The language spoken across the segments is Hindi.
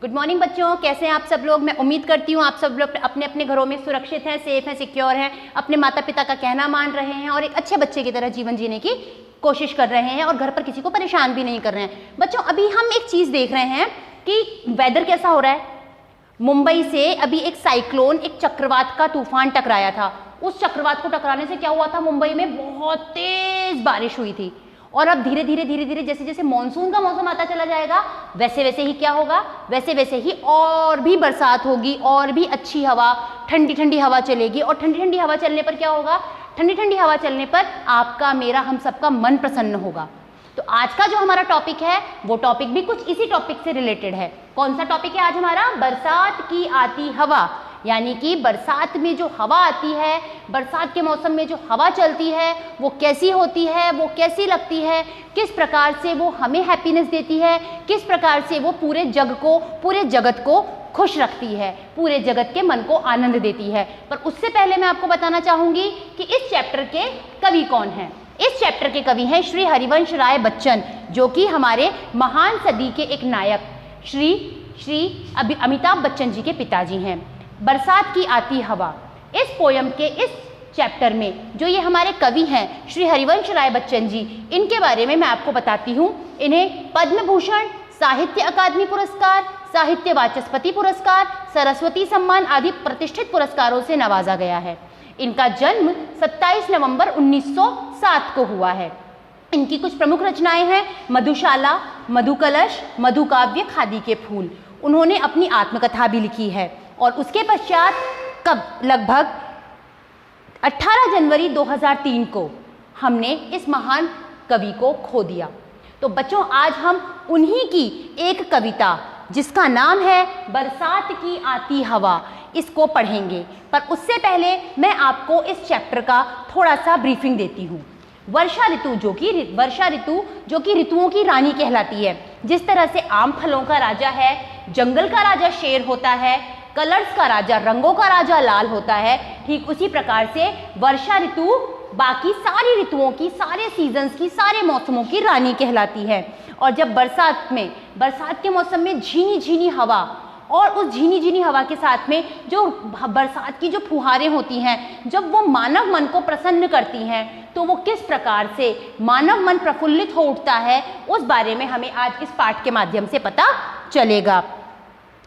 गुड मॉर्निंग बच्चों, कैसे हैं आप सब लोग। मैं उम्मीद करती हूँ आप सब लोग अपने अपने घरों में सुरक्षित हैं, सेफ हैं, सिक्योर हैं, अपने माता पिता का कहना मान रहे हैं और एक अच्छे बच्चे की तरह जीवन जीने की कोशिश कर रहे हैं और घर पर किसी को परेशान भी नहीं कर रहे हैं। बच्चों, अभी हम एक चीज़ देख रहे हैं कि वेदर कैसा हो रहा है। मुंबई से अभी एक साइक्लोन, एक चक्रवात का तूफान टकराया था। उस चक्रवात को टकराने से क्या हुआ था, मुंबई में बहुत तेज बारिश हुई थी। और अब धीरे धीरे जैसे जैसे मानसून का मौसम आता चला जाएगा, वैसे वैसे ही क्या होगा, वैसे वैसे ही और भी बरसात होगी और भी अच्छी हवा, ठंडी ठंडी हवा चलेगी। और ठंडी ठंडी हवा चलने पर क्या होगा, ठंडी ठंडी हवा चलने पर आपका, मेरा, हम सबका मन प्रसन्न होगा। तो आज का जो हमारा टॉपिक है वो टॉपिक भी कुछ इसी टॉपिक से रिलेटेड है। कौन सा टॉपिक है आज हमारा? बरसात की आती हवा। यानी कि बरसात में जो हवा आती है, बरसात के मौसम में जो हवा चलती है वो कैसी होती है, वो कैसी लगती है, किस प्रकार से वो हमें हैप्पीनेस देती है, किस प्रकार से वो पूरे जग को, पूरे जगत को खुश रखती है, पूरे जगत के मन को आनंद देती है। पर उससे पहले मैं आपको बताना चाहूँगी कि इस चैप्टर के कवि कौन हैं। इस चैप्टर के कवि हैं श्री हरिवंश राय बच्चन, जो कि हमारे महान सदी के एक नायक श्री अमिताभ बच्चन जी के पिताजी हैं। बरसात की आती हवा, इस पोयम के इस चैप्टर में जो ये हमारे कवि हैं श्री हरिवंश राय बच्चन जी, इनके बारे में मैं आपको बताती हूँ। इन्हें पद्म भूषण, साहित्य अकादमी पुरस्कार, साहित्य वाचस्पति पुरस्कार, सरस्वती सम्मान आदि प्रतिष्ठित पुरस्कारों से नवाजा गया है। इनका जन्म 27 नवंबर 1907 को हुआ है। इनकी कुछ प्रमुख रचनाएं हैं मधुशाला, मधुकलश, मधुकाव्य, खादी के फूल। उन्होंने अपनी आत्मकथा भी लिखी है। और उसके पश्चात लगभग 18 जनवरी 2003 को हमने इस महान कवि को खो दिया। तो बच्चों, आज हम उन्हीं की एक कविता जिसका नाम है बरसात की आती हवा, इसको पढ़ेंगे। पर उससे पहले मैं आपको इस चैप्टर का थोड़ा सा ब्रीफिंग देती हूँ। वर्षा ऋतु जो कि ऋतुओं की रानी कहलाती है। जिस तरह से आम फलों का राजा है, जंगल का राजा शेर होता है, कलर्स का राजा, रंगों का राजा लाल होता है, ठीक उसी प्रकार से वर्षा ऋतु बाकी सारी ऋतुओं की, सारे सीजन्स की, सारे मौसमों की रानी कहलाती है। और जब बरसात के मौसम में झीनी झीनी हवा, और उस झीनी झीनी हवा के साथ में जो बरसात की जो फुहारें होती हैं, जब वो मानव मन को प्रसन्न करती हैं, तो वो किस प्रकार से मानव मन प्रफुल्लित हो उठता है, उस बारे में हमें आज इस पाठ के माध्यम से पता चलेगा।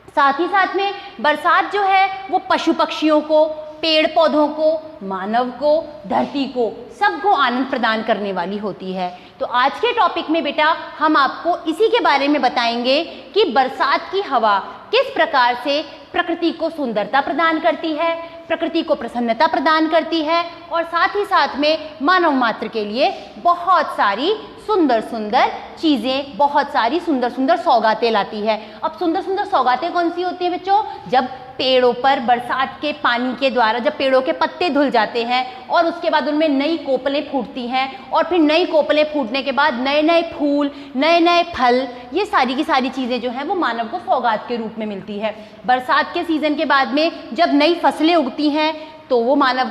साथ ही साथ में बरसात जो है वो पशु पक्षियों को, पेड़ पौधों को, मानव को, धरती को, सबको आनंद प्रदान करने वाली होती है। तो आज के टॉपिक में बेटा हम आपको इसी के बारे में बताएंगे कि बरसात की हवा किस प्रकार से प्रकृति को सुंदरता प्रदान करती है, प्रकृति को प्रसन्नता प्रदान करती है, और साथ ही साथ में मानव मात्र के लिए बहुत सारी सुंदर सुंदर चीज़ें, बहुत सारी सुंदर सुंदर सौगातें लाती है। अब सुंदर सुंदर सौगातें कौन सी होती हैं बच्चों? जब पेड़ों पर बरसात के पानी के द्वारा जब पेड़ों के पत्ते धुल जाते हैं और उसके बाद उनमें नई कोपलें फूटती हैं, और फिर नई कोपलें फूटने के बाद नए नए फूल, नए नए फल, ये सारी की सारी चीज़ें जो हैं वो मानव को सौगात के रूप में मिलती है। बरसात के सीज़न के बाद में जब नई फसलें उगती हैं तो वो मानव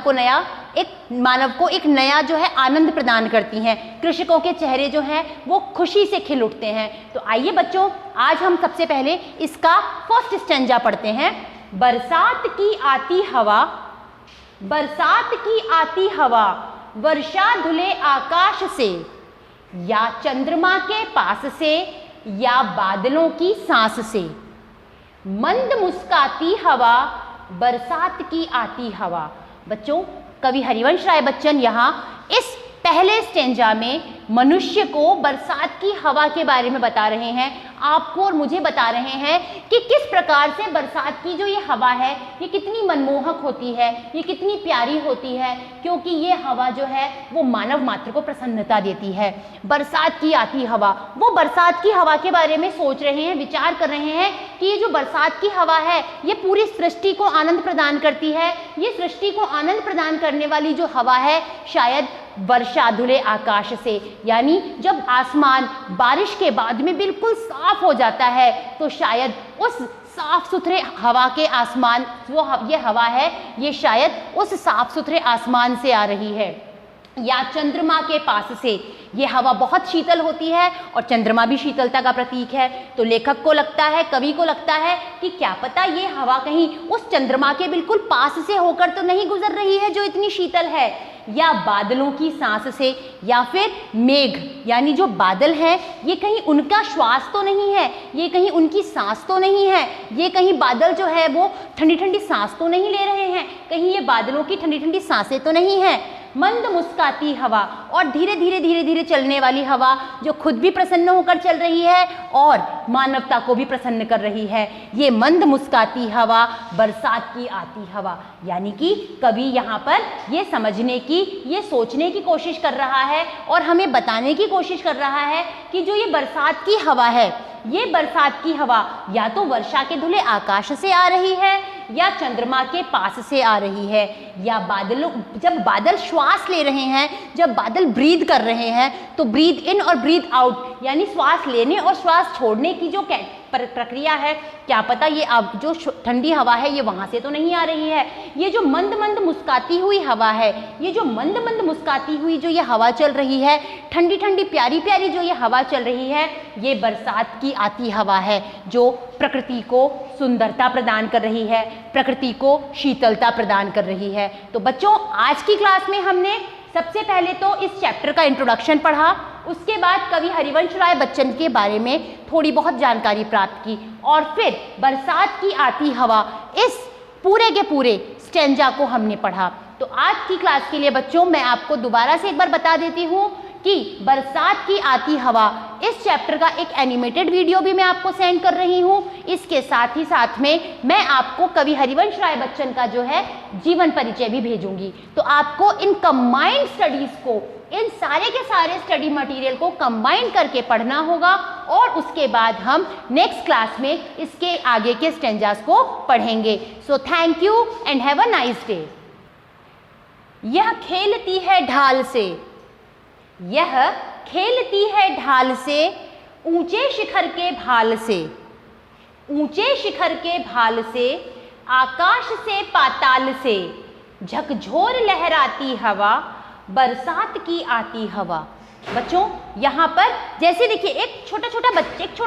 को एक नया जो है आनंद प्रदान करती हैं। कृषकों के चेहरे जो हैं वो खुशी से खिल उठते हैं। तो आइए बच्चों, आज हम सबसे पहले इसका फर्स्ट स्टैंजा पढ़ते हैं। बरसात की आती हवा, बरसात की आती हवा, वर्षा धुले आकाश से, या चंद्रमा के पास से, या बादलों की सांस से, मंद मुस्काती हवा, बरसात की आती हवा। बच्चों, कवि हरिवंश राय बच्चन यहाँ इस पहले स्टेंजा में मनुष्य को बरसात की हवा के बारे में बता रहे हैं, आपको और मुझे बता रहे हैं कि किस प्रकार से बरसात की जो ये हवा है ये कितनी मनमोहक होती है, ये कितनी प्यारी होती है, क्योंकि ये हवा जो है वो मानव मात्र को प्रसन्नता देती है। बरसात की आती हवा, वो बरसात की हवा के बारे में सोच रहे हैं, विचार कर रहे हैं कि ये जो बरसात की हवा है ये पूरी सृष्टि को आनंद प्रदान करती है। ये सृष्टि को आनंद प्रदान करने वाली जो हवा है शायद वर्षा धुले आकाश से, यानी जब आसमान बारिश के बाद में बिल्कुल साफ हो जाता है तो शायद उस साफ सुथरे हवा के आसमान, ये हवा है ये शायद उस साफ सुथरे आसमान से आ रही है। या चंद्रमा के पास से। ये हवा बहुत शीतल होती है और चंद्रमा भी शीतलता का प्रतीक है। तो लेखक को लगता है, कवि को लगता है कि क्या पता ये हवा कहीं उस चंद्रमा के बिल्कुल पास से होकर तो नहीं गुजर रही है जो इतनी शीतल है, या बादलों की सांस से, या फिर मेघ यानी जो बादल हैं ये कहीं उनका श्वास तो नहीं है, ये कहीं उनकी सांस तो नहीं है, ये कहीं बादल जो है वो ठंडी ठंडी सांस तो नहीं ले रहे हैं, कहीं ये बादलों की ठंडी ठंडी सांसें तो नहीं है। मंद मुस्काती हवा और धीरे धीरे धीरे धीरे चलने वाली हवा जो खुद भी प्रसन्न होकर चल रही है और मानवता को भी प्रसन्न कर रही है। ये मंद मुस्काती हवा बरसात की आती हवा, यानी कि कवि यहाँ पर ये समझने की, ये सोचने की कोशिश कर रहा है और हमें बताने की कोशिश कर रहा है कि जो ये बरसात की हवा है, ये बरसात की हवा या तो वर्षा के धुले आकाश से आ रही है या चंद्रमा के पास से आ रही है, या बादलों, जब बादल श्वास ले रहे हैं, जब बादल ब्रीथ कर रहे हैं तो ब्रीथ इन और ब्रीथ आउट यानी श्वास लेने और श्वास छोड़ने की जो प्रक्रिया है, क्या पता ये अब जो ठंडी हवा है ये वहाँ से तो नहीं आ रही है। ये जो मंद मंद मुस्काती हुई हवा है, ये जो मंद मंद मुस्काती हुई जो ये हवा चल रही है, ठंडी ठंडी प्यारी प्यारी जो ये हवा चल रही है, ये बरसात की आती हवा है जो प्रकृति को सुंदरता प्रदान कर रही है, प्रकृति को शीतलता प्रदान कर रही है। तो बच्चों, आज की क्लास में हमने सबसे पहले तो इस चैप्टर का इंट्रोडक्शन पढ़ा, उसके बाद कवि हरिवंश राय बच्चन के बारे में थोड़ी बहुत जानकारी प्राप्त की और फिर बरसात की आती हवा, इस पूरे के पूरे स्टेंजा को हमने पढ़ा। तो आज की क्लास के लिए बच्चों मैं आपको दोबारा से एक बार बता देती हूँ कि बरसात की आती हवा, इस चैप्टर का एक एनिमेटेड वीडियो भी मैं आपको सेंड कर रही हूँ। इसके साथ ही साथ में मैं आपको कवि हरिवंश राय बच्चन का जो है जीवन परिचय भी भेजूंगी। तो आपको इन कंबाइंड स्टडीज को, इन सारे के सारे स्टडी मटेरियल को कंबाइन करके पढ़ना होगा और उसके बाद हम नेक्स्ट क्लास में इसके आगे के स्टेंजास को पढ़ेंगे। So thank you and have a nice day. यह खेलती है ढाल से, यह खेलती है ढाल से, ऊंचे शिखर के भाल से, ऊंचे शिखर के भाल से, आकाश से पाताल से, झकझोर लहराती हवा, बरसात की आती हवा। बच्चों, यहाँ पर जैसे देखिए एक छोटा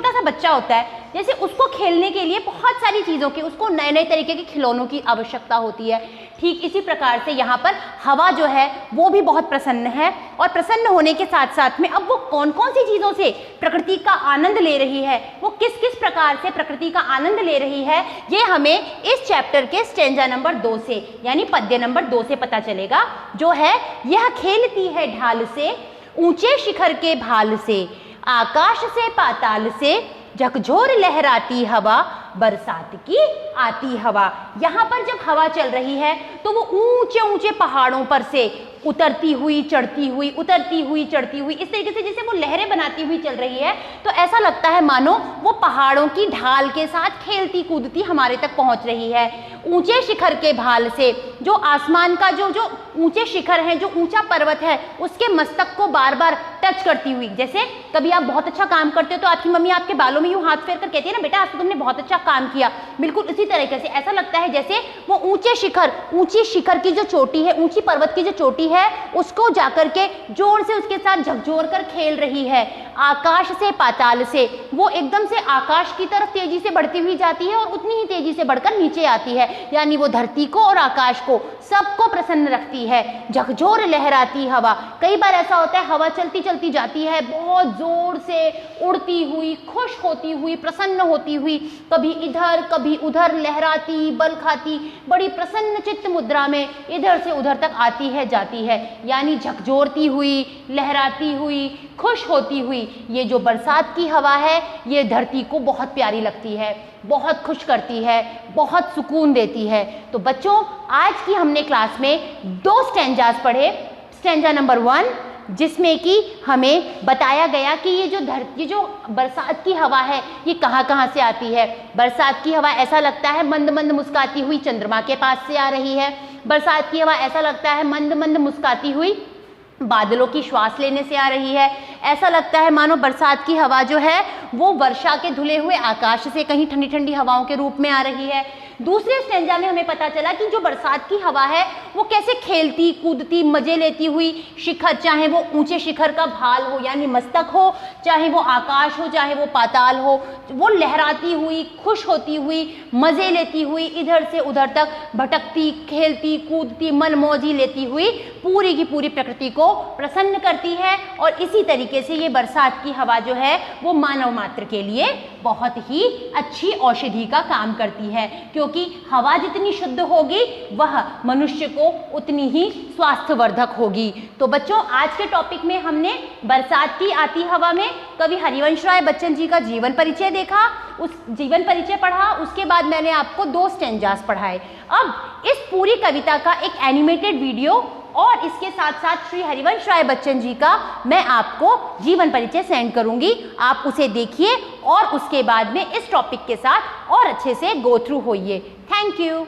सा बच्चा होता है, जैसे उसको खेलने के लिए बहुत सारी चीज़ों की, उसको नए नए तरीके के खिलौनों की आवश्यकता होती है। ठीक इसी प्रकार से यहाँ पर हवा जो है वो भी बहुत प्रसन्न है और प्रसन्न होने के साथ साथ में अब वो कौन कौन सी चीज़ों से प्रकृति का आनंद ले रही है, वो किस किस प्रकार से प्रकृति का आनंद ले रही है, ये हमें इस चैप्टर के स्टेंजा नंबर 2 से यानी पद्य नंबर 2 से पता चलेगा, जो है यह खेलती है ढाल से, ऊंचे शिखर के भाल से, आकाश से पाताल से, झकझोर लहराती हवा, बरसात की आती हवा। यहाँ पर जब हवा चल रही है तो वो ऊंचे ऊंचे पहाड़ों पर से उतरती हुई चढ़ती हुई, उतरती हुई चढ़ती हुई, इस तरीके से जैसे वो लहरें बनाती हुई चल रही है, तो ऐसा लगता है मानो वो पहाड़ों की ढाल के साथ खेलती कूदती हमारे तक पहुंच रही है। ऊंचे शिखर के भाल से, जो आसमान का जो ऊंचे शिखर है, जो ऊंचा पर्वत है, उसके मस्तक को बार बार टच करती हुई, जैसे कभी आप बहुत अच्छा काम करते हो तो आपकी मम्मी आपके बालों में यूं हाथ फेर कर कहती है ना, बेटा आज तो तुमने बहुत अच्छा काम किया। बिल्कुल इसी तरीके से ऐसा लगता है जैसे वो ऊंचे शिखर, ऊंची शिखर की जो चोटी है, ऊंची पर्वत की जो चोटी है, उसको जाकर के जोर से उसके साथ झकझोर कर खेल रही है। आकाश से पाताल से, वो एकदम से आकाश की तरफ तेजी से बढ़ती हुई जाती है और उतनी ही तेजी से बढ़कर नीचे आती है, यानी वो धरती को और आकाश को सबको प्रसन्न रखती है। झकझोर लहराती हवा, कई बार ऐसा होता है हवा चलती चलती जाती है, बहुत जोर से उड़ती हुई, खुश होती हुई, प्रसन्न होती हुई, कभी इधर कभी उधर लहराती, बल खाती, बड़ी प्रसन्न चित्त मुद्रा में इधर से उधर तक आती है, जाती है, यानी झकझोरती हुई, लहराती हुई, खुश होती हुई। ये जो बरसात की हवा है ये धरती को बहुत प्यारी लगती है, बहुत खुश करती है, बहुत सुकून देती है। तो बच्चों, आज की हमने क्लास में 2 स्टेंजास पढ़े। स्टेंजा नंबर 1 जिसमें कि हमें बताया गया कि ये जो बरसात की हवा है ये कहाँ कहाँ से आती है। बरसात की हवा ऐसा लगता है मंद मंद मुस्काती हुई चंद्रमा के पास से आ रही है। बरसात की हवा ऐसा लगता है मंद मंद मुस्काती हुई बादलों की श्वास लेने से आ रही है। ऐसा लगता है मानो बरसात की हवा जो है वो वर्षा के धुले हुए आकाश से कहीं ठंडी ठंडी हवाओं के रूप में आ रही है। दूसरे स्टेंजा में हमें पता चला कि जो बरसात की हवा है वो कैसे खेलती कूदती मजे लेती हुई शिखर, चाहे वो ऊंचे शिखर का भाल हो यानी मस्तक हो, चाहे वो आकाश हो, चाहे वो पाताल हो, वो लहराती हुई खुश होती हुई मजे लेती हुई इधर से उधर तक भटकती खेलती कूदती मनमौजी लेती हुई पूरी की पूरी प्रकृति को प्रसन्न करती है। और इसी तरीके से ये बरसात की हवा जो है वो मानव मात्र के लिए बहुत ही अच्छी औषधि का काम करती है, क्योंकि हवा जितनी शुद्ध होगी वह मनुष्य को उतनी ही स्वास्थ्यवर्धक होगी। तो बच्चों, आज के टॉपिक में हमने बरसात की आती हवा में कवि हरिवंश राय बच्चन जी का जीवन परिचय देखा, उस जीवन परिचय पढ़ा, उसके बाद मैंने आपको 2 स्टेंजास पढ़ाए। अब इस पूरी कविता का एक एनिमेटेड वीडियो और इसके साथ साथ श्री हरिवंश राय बच्चन जी का मैं आपको जीवन परिचय सेंड करूंगी, आप उसे देखिए और उसके बाद में इस टॉपिक के साथ और अच्छे से गो थ्रू होइए। Thank you.